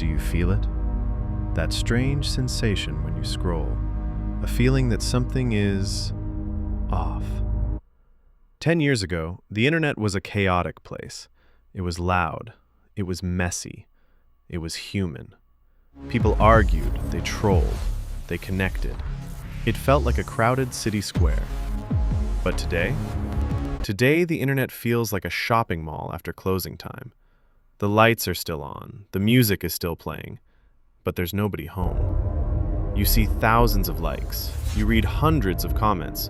Do you feel it? That strange sensation when you scroll, a feeling that something is off. 10 years ago, the internet was a chaotic place. It was loud. It was messy. It was human. People argued, they trolled, they connected. It felt like a crowded city square. But today? Today, the internet feels like a shopping mall after closing time. The lights are still on, the music is still playing, but there's nobody home. You see thousands of likes, you read hundreds of comments,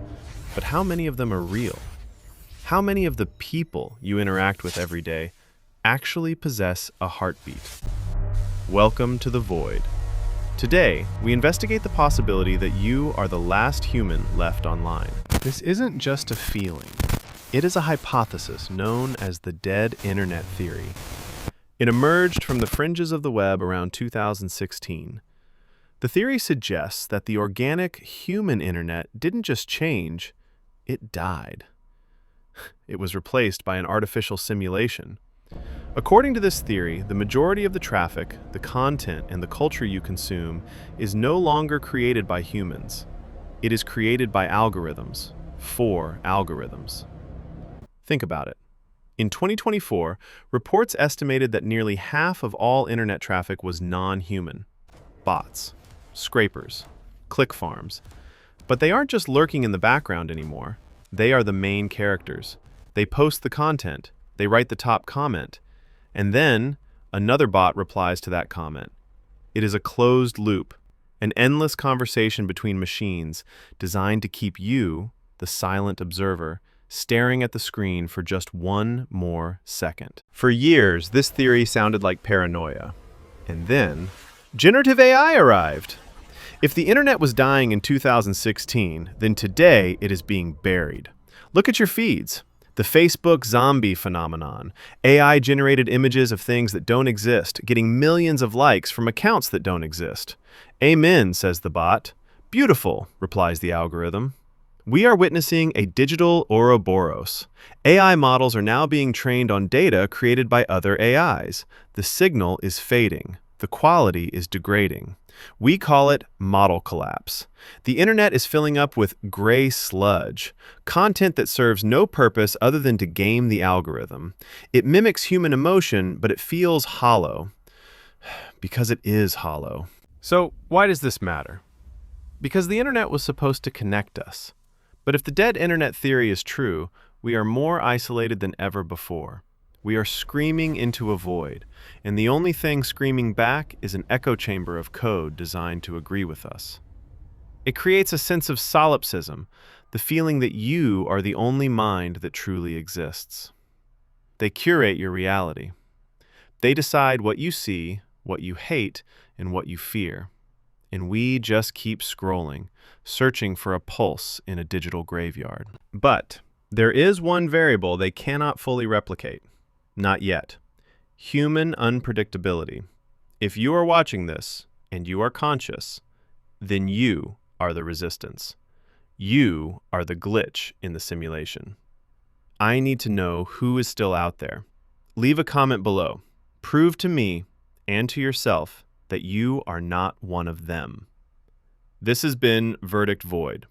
but how many of them are real? How many of the people you interact with every day actually possess a heartbeat? Welcome to the Void. Today, we investigate the possibility that you are the last human left online. This isn't just a feeling. It is a hypothesis known as the dead internet theory. It emerged from the fringes of the web around 2016. The theory suggests that the organic human internet didn't just change, it died. It was replaced by an artificial simulation. According to this theory, the majority of the traffic, the content, and the culture you consume is no longer created by humans. It is created by algorithms, for algorithms. Think about it. In 2024, reports estimated that nearly half of all internet traffic was non-human. Bots, scrapers, click farms. But they aren't just lurking in the background anymore. They are the main characters. They post the content, they write the top comment, and then another bot replies to that comment. It is a closed loop, an endless conversation between machines designed to keep you, the silent observer, staring at the screen for just one more second. For years, this theory sounded like paranoia. And then, Generative AI arrived. If the internet was dying in 2016, then today it is being buried. Look at your feeds. The Facebook zombie phenomenon. AI-generated images of things that don't exist, getting millions of likes from accounts that don't exist. Amen, says the bot. Beautiful, replies the algorithm. We are witnessing a digital Ouroboros. AI models are now being trained on data created by other AIs. The signal is fading. The quality is degrading. We call it model collapse. The internet is filling up with gray sludge, content that serves no purpose other than to game the algorithm. It mimics human emotion, but it feels hollow. Because it is hollow. So, why does this matter? Because the internet was supposed to connect us. But if the dead internet theory is true, we are more isolated than ever before. We are screaming into a void, and the only thing screaming back is an echo chamber of code designed to agree with us. It creates a sense of solipsism, the feeling that you are the only mind that truly exists. They curate your reality. They decide what you see, what you hate, and what you fear. And we just keep scrolling, searching for a pulse in a digital graveyard. But there is one variable they cannot fully replicate. Not yet. Human unpredictability. If you are watching this, and you are conscious, then you are the resistance. You are the glitch in the simulation. I need to know who is still out there. Leave a comment below. Prove to me and to yourself that you are not one of them. This has been Verdict Void.